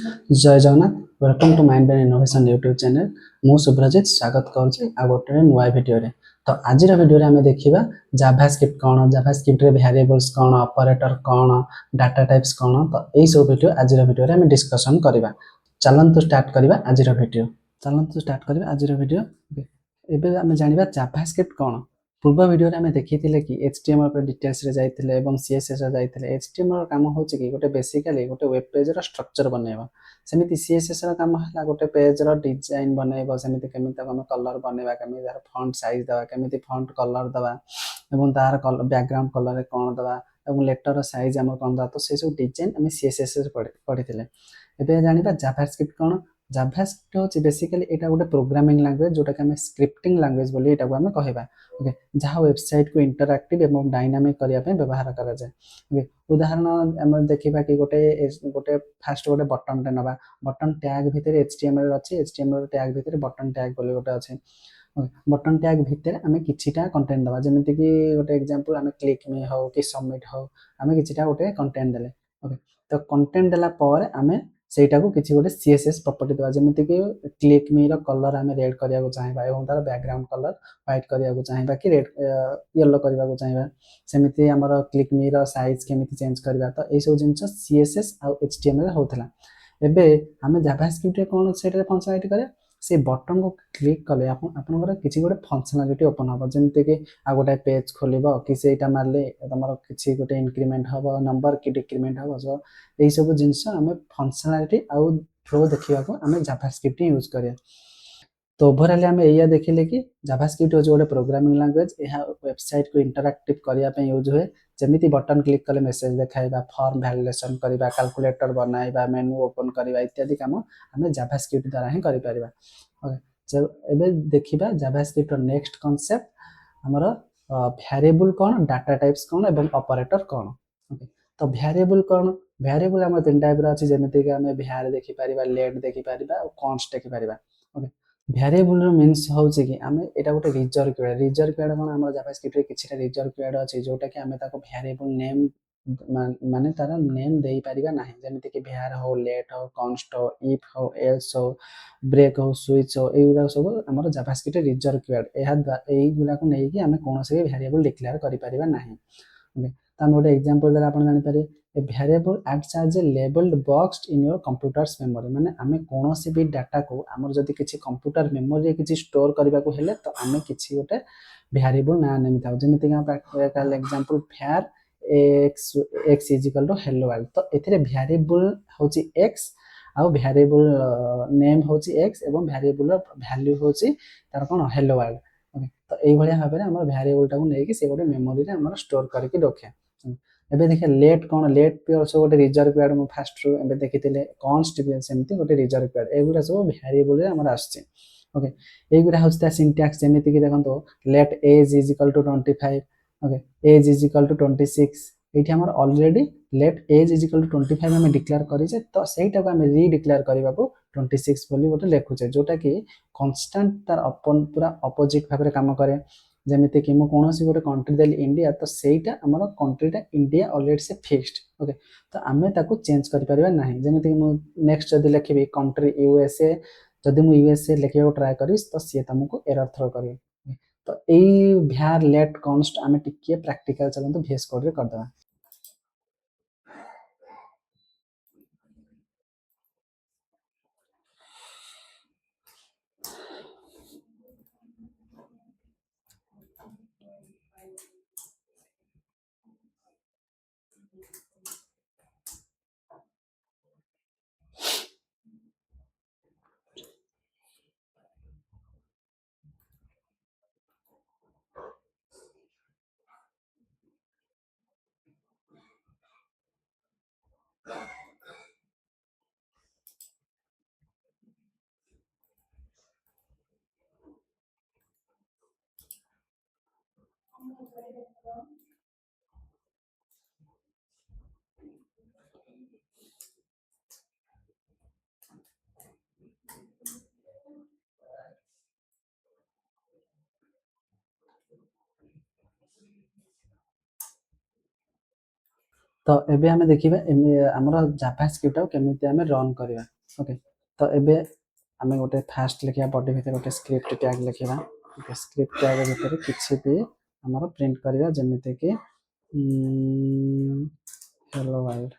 जय Jagannath welcome to MindBrain innovation YouTube channel मु सुभ्रजित स्वागत करुच्ची आ गोटे नुआ भिडियो तो आज भिडियो आम देखा जावास्क्रिप्ट कौन जावास्क्रिप्ट रे वेरिएबल्स कौन ऑपरेटर कौन डाटा टाइप्स कौन तो यही सब भिडियो आज भिडियो आम डिस्कशन करवा चलतु स्टार्ट करवा आज भिडियो चलतु स्टार्ट करवा आज भिडियो एबे आम जानिबा जावास्क्रिप्ट कौन पूर्व वीडियो आम देखी कि एचटीएमएल पर डिटेल्स रे जाइथिले एवं सीएसएस रे जाइथिले एचटीएमएल काम होची कि गोटे बेसिकली गोटे वेब पेज रो स्ट्रक्चर बनेबा सेमिति सीएसएस रो काम हला गोटे पेज रो डिजाइन बनेबा सेमिति केमिति हम कलर बनेबा केमिति तार फॉन्ट साइज दवा केमिति फॉन्ट कलर दवा एवं तार बैकग्राउंड कलर रे कोन दवा एवं लेटर रो साइज हम कोन दवा तो से सब डिजाइन हम सीएसएस रे पढिथिले एबे जानिबा जावास्क्रिप्ट कोन जावास्क्रिप्ट होची बेसिकली एटा गोटे प्रोग्रामिंग लैंग्वेज जोटा कि हम स्क्रिप्टिंग लैंग्वेज बोली एटा को हम कहबा ओके जहाँ वेबसाइट को इंटरएक्टिव एवं डायनामिक करिया पे व्यवहार करा जाए ओके उदाहरण हम देखिबा कि गोटे गोटे फास्ट गोटे बटन टे नबा बटन टैग भितर एचटीएमएल अछि एचटीएमएल टैग भितर बटन टैग बोली गोटे अछि बटन टैग भितर आमे किछिटा कंटेंट दबा जेमिति कि गोटे एग्जांपल आमे क्लिक मी हो कि सबमिट हो आमे किछिटा गोटे कंटेंट देले ओके तो कंटेंट देला पर आमे सेटा को किछि गोटे सीएसएस प्रॉपर्टी दबा जेमिति कि क्लिक मी रो कलर आमे रेड करिया को चाहेबा एवं तार बैकग्राउंड कलर व्हाइट करिया को चाहेबा कि रेड येलो करिया को चाहेबा सेमिति हमर क्लिक मी रो साइज केमिति चेंज करबा तो ए सब जिंस सीएसएस आ एचटीएमएल होतला एबे हमें जावास्क्रिप्ट रे कोन सेटा फंक्शनलिटी करे से बटन को क्लिक कले आपनकर किछि गोटे फंक्शनलिटी ओपन हबो जेमिति कि आ गोटे पेज खोलिबो कि सेटा मारले तमरो किछि गोटे इंक्रीमेंट हबो नंबर कि डिक्रीमेंट हबो सो एई सब जिंस हमें फंक्शनलिटी आ फ्लो देखिबा को हमें जावास्क्रिप्ट यूज करिया तो ओवरऑल हमें एया देखिले कि जावास्क्रिप्ट हो गोटे प्रोग्रामिंग लैंग्वेज यह वेबसाइट को इंटरएक्टिव करिया पे यूज हुए जेमिति बटन क्लिक कले मेसेज देखाइबा फॉर्म वैलिडेशन करिबा कैलकुलेटर बनाइबा मेनू ओपन करिबा इत्यादि काम हमें जावास्क्रिप्ट द्वारा ही करि परिबा ओके जब एबे देखिबा जावास्क्रिप्ट नेक्स्ट कांसेप्ट हमर वेरिएबल कोन डाटा टाइप्स कोन एवं ऑपरेटर कोन ओके तो वेरिएबल हमर तीन टाइप रा अछि जेमिति कि हमें var देखि परिबा लेट देखि परिबा और const देखि परिबा ओके वेरिएबल रो मीन्स होउछि कि हमें एटा गोटे रिजर्व कीवर्ड कोन हमर जावास्क्रिप्ट रे किछटा रिजर्व कीवर्ड अछि जोटा कि हमें ताको वेरिएबल नेम माने तार नेम देई परिबा नाही जेमिति कि var हो लेट हो const हो if हो else हो ब्रेक हो स्विच हो एउरा सब हमर जावास्क्रिप्ट रे रिजर्व कीवर्ड एही गुला को नै कि हमें कोनोसे वेरिएबल डिक्लेयर करि परिबा नाही ओके त हम गोटे एग्जांपल दरा आपण जानि पारे a variable acts as a labeled box in your computer's memory माने आमे कोनोसी भी डाटा को हमर जदी किछि कंप्यूटर मेमोरी रे किछि स्टोर करबा को हेले तो आमे किछि गोटे वेरिएबल ना नेम थाउ जेमिति कि हम practical example var x is equal to hello world तो एथिरे वेरिएबल होची x आ वेरिएबल नेम होची x एवं वेरिएबल वैल्यू होची तार कोन hello world ओके तो एई भलिया भाबरे हमर वेरिएबल टा को नै कि से गोटे मेमोरी रे हमर स्टोर करके रखे एबे देखिए लेट कोन लेट पे also गोटे रिजर्व कीवर्ड मु फास्ट रो एबे देखितिले const भी सेमति गोटे रिजर्व कीवर्ड एगुरा सब वेरिएबल रे हमर आछे ओके एगुरा होस्ता सिंटैक्स जेमिति कि देखंतो let age is equal to 25 okay age is equal to 26 एठी हमर already let age is equal to 25 हम डिक्लेयर करि जे तो सेटा को हम री डिक्लेयर करबा को 26 बोली गोटे लेखु जे जोटा कि कांस्टेंट तार अपन पूरा अपोजिट भाबरे काम करे जेमिति कि मु कोनोसी गोटे कंट्री देली इंडिया तो सेटा हमर कंट्रीटा इंडिया ऑलरेडी से फिक्स्ड ओके तो आमे ताको चेंज करि परिबा नाही जेमिति कि मु नेक्स्ट जदी लिखिबी कंट्री यूएसए जदी मु यूएसए लिखिया को ट्राई करिस तो से तुमको एरर थ्रो करी तो एई var let const आमे टिके प्रैक्टिकल चलंतु VS कोड रे कर दबा तो एबे हमें देखिबा हमर जावास्क्रिप्ट केमिति हमें रन करबा। ओके तो एबे हमें गोटे फास्ट लिखिया बॉडी भीतर गोटे स्क्रिप्ट टैग लिखिबा। ओके स्क्रिप्ट टैग भीतर किछि भी हमर प्रिंट करबा जेमिति कि हेलो वर्ल्ड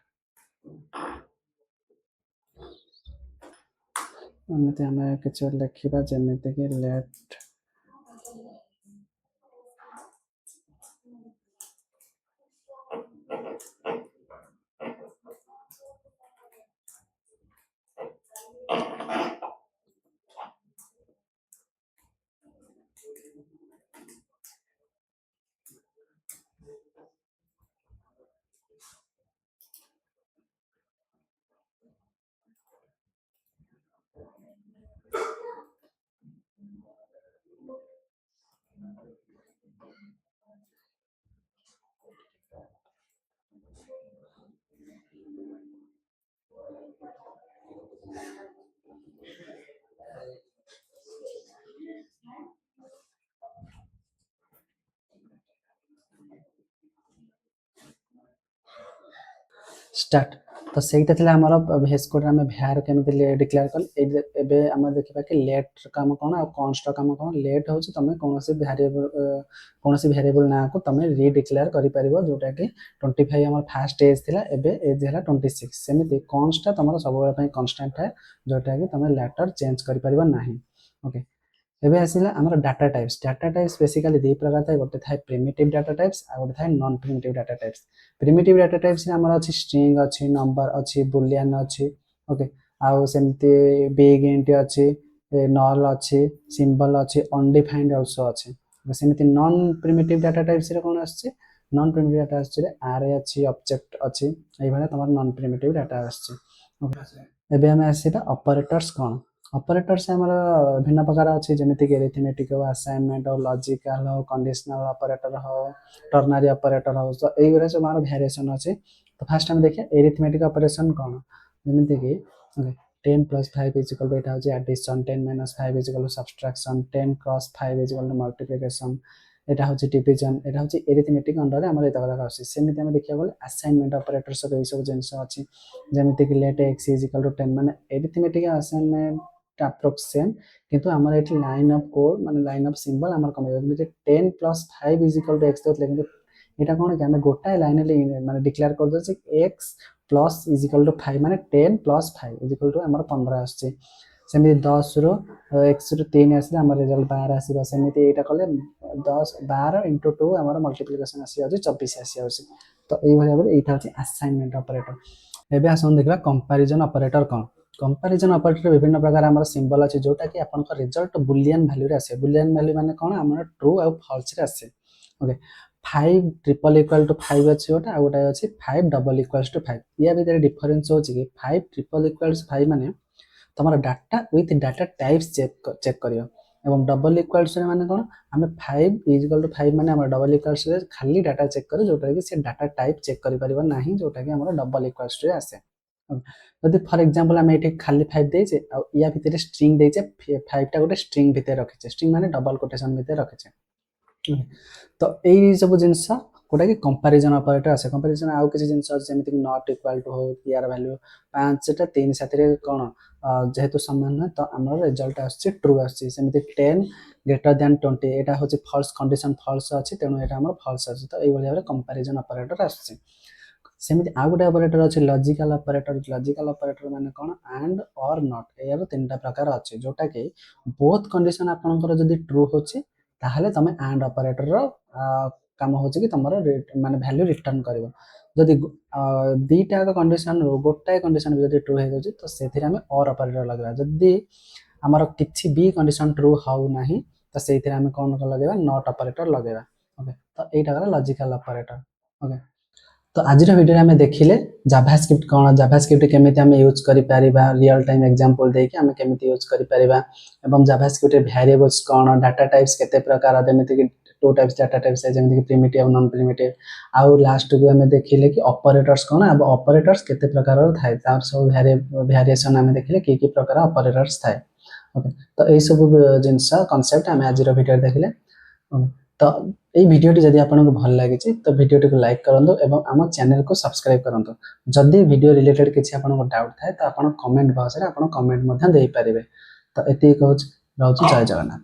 एमिति हमें किछि लिखिबा जेमिति कि लेट स्टार्ट तो सेटा थिला हमर भेस कोड में भ्यार केमिति डिक्लेयर कल एबे हम देखिबा कि लेट काम कोन आ const काम कोन लेट होछि तमे कोनोसी वेरिएबल ना को तमे रीडिक्लेयर करि परिबो जोटा कि 25 हमर फर्स्ट एज थिला एबे एज हला 26 सेमिति const तमरो सब बेला पई कांस्टेंट है जोटा कि तमे लेटर चेंज करि परिबो नाही। ओके एबे आसिला हमर डाटा टाइप्स बेसिकली दे प्रकार थाय गोटे थाय प्रिमिटिव डाटा टाइप्स आ गोटे थाय non primitive data types. Primitive data types रे हमर अछि स्ट्रिंग अछि नंबर अछि बुलियन अछि। ओके आ सेमति बिग इंट अछि नल अछि सिंबल अछि अनडिफाइंड आल्सो अछि। सेमति नॉन प्रिमिटिव डाटा टाइप्स रे कोन अछि नॉन प्रिमिटिव डाटा अछि रे अरे अछि ऑब्जेक्ट अछि एई भला तमर नॉन प्रिमिटिव डाटा अछि। ओके एबे हम आसीबा ऑपरेटर्स कोन ऑपरेटर्स हमर भिन्न प्रकार अछि जेमिति कि अरिथमेटिक असाइनमेंट और लॉजिकल और कंडीशनल ऑपरेटर हो टर्नरी ऑपरेटर हो तो एई गुरे सब हमर वेरिएशन अछि। तो फर्स्ट हम देखिए अरिथमेटिक ऑपरेशन कोन जेमिति कि ओके 10 + 5 = एटा होछि एडिशन 10 - 5 = सब्ट्रैक्शन 10 × 5 = मल्टीप्लिकेशन एटा होछि डिवीजन एटा होछि अरिथमेटिक अंडर हमर एता वाला अछि। सेमिति हम देखिया बोले असाइनमेंट ऑपरेटर सब एई सब जिंस अछि जेमिति कि लेट x = 10 माने अरिथमेटिक असाइनमेंट अप्रोक्स सेम किंतु हमर एठी लाइन ऑफ कोड माने लाइन ऑफ सिंबल हमर कम जेमिति 10 + 5 = x तो लेकिन एटा कोन कि हम गोटा लाइन ले माने डिक्लेयर कर दो x + = 5 माने 10 + 5 = हमर 15 आछे। सेमिति 10 रो x रो 3 आसीले हमर रिजल्ट 12 आसीबा सेमिति एटा कले 10 12 * 2 हमर मल्टीप्लिकेशन आसी अछि 24 आसी अछि। तो एई भलिया बोले एटा अछि असाइनमेंट ऑपरेटर। एबे आसन देखबा कंपैरिजन ऑपरेटर कोन कंपैरिजन ऑपरेटर विभिन्न प्रकार हमर सिंबल अछि जोटा कि आपन को रिजल्ट बुलियन वैल्यू रे आसे बुलियन वैल्यू माने कोन हमर ट्रू आ फॉल्स रे आसे। ओके 5 ट्रिपल इक्वल टू 5 अछि ओटा आ ओटा अछि 5 डबल इक्वल्स टू 5 या भीतर डिफरेंस होछि कि 5 ट्रिपल इक्वल्स 5 माने तमरा data with data types check करियो एवं डबल इक्वल्स रे माने कोन हमें 5 = 5 माने हमर डबल इक्वल्स रे खाली डाटा चेक करियो जोटा कि से डाटा टाइप चेक करि परिबो नाही जोटा कि हमर डबल इक्वल्स रे आसे। जदि फॉर एग्जांपल हम एठी खाली 5 देइछे आ या भीतर स्ट्रिंग देइछे 5 टा गोटे स्ट्रिंग भीतर रखिछे स्ट्रिंग माने डबल कोटेशन भीतर रखिछे। तो एई सब जिंस कोटा कि कंपैरिजन ऑपरेटर आसे कंपैरिजन आउ किछि जिंस जेमिति नॉट इक्वल टू हो यार वैल्यू 5 टा 3 साथ रे कोन जेहेतु समान है तो हमर रिजल्ट आछे ट्रू आछे सेमिति 10 > 20 एटा होछि फॉल्स कंडीशन फॉल्स अछि तेनु एटा हमर फॉल्स अछि। तो एई भलिया कंपैरिजन ऑपरेटर आछे। सेमिति आ गोटे ऑपरेटर अछि लॉजिकल ऑपरेटर माने कोन एंड और नॉट एयर तीनटा प्रकार अछि जोटा कि बोथ कंडीशन आपनकर जदी ट्रू होछि ताहले तमे एंड ऑपरेटर रो काम होछि कि तमरो माने वैल्यू रिटर्न करबो जदी दीटा कंडीशन रो गोटाए कंडीशन जदी ट्रू हे होछि तो सेथिरे हम और ऑपरेटर लगबा जदी हमर किछि भी कंडीशन ट्रू हाउ नाही तो सेथिरे हम कोन लगेबा नॉट ऑपरेटर लगेबा। ओके तो एटा गला लॉजिकल ऑपरेटर। ओके तो आज वीडियो में देखिले जावास्क्रिप्ट कौन जावास्क्रिप्ट केमिति हम यूज करि परिबा रियल टाइम एग्जांपल दे कि हम केमिति यूज करि परिबा एवं जावास्क्रिप्ट वेरिएबल्स कौन डाटा टाइप्स केते प्रकार जेमिति कि टू टाइप्स डाटा टाइप्स है जेमिति कि प्रिमिटिव नॉन प्रिमिटिव आउ लास्ट को हम देखिले कि ऑपरेटर्स कौन अब ऑपरेटर्स केते प्रकार थाए तार सब वेरिएशन हम देखिले की प्रकार ऑपरेटर्स थाए। ओके तो ए सब जिंस कांसेप्ट हम आज वीडियो देखिले। तो এই ভিডিওটি যদি আপনাকে ভাল লাগিছে তো ভিডিওটিকে লাইক করନ୍ତୁ এবং ଆମ ଚ୍ୟାନେଲକୁ ସବସ୍କ୍ରାଇବ କରନ୍ତୁ। ଯଦି ଭିडिଓ ରିଲେଟେଡ୍ କିଛି ଆପଣଙ୍କ ଡାଉଟ୍ ଥାଏ ତ ଆପଣ କମେଣ୍ଟ ବକ୍ସରେ ଆପଣ କମେଣ୍ଟ ମଧ୍ୟ ଦେଇପାରିବେ। ତ ଏତିକି କହୁଛି, ରହୁଛି, ଜୟ ଜଗନ୍ନାଥ।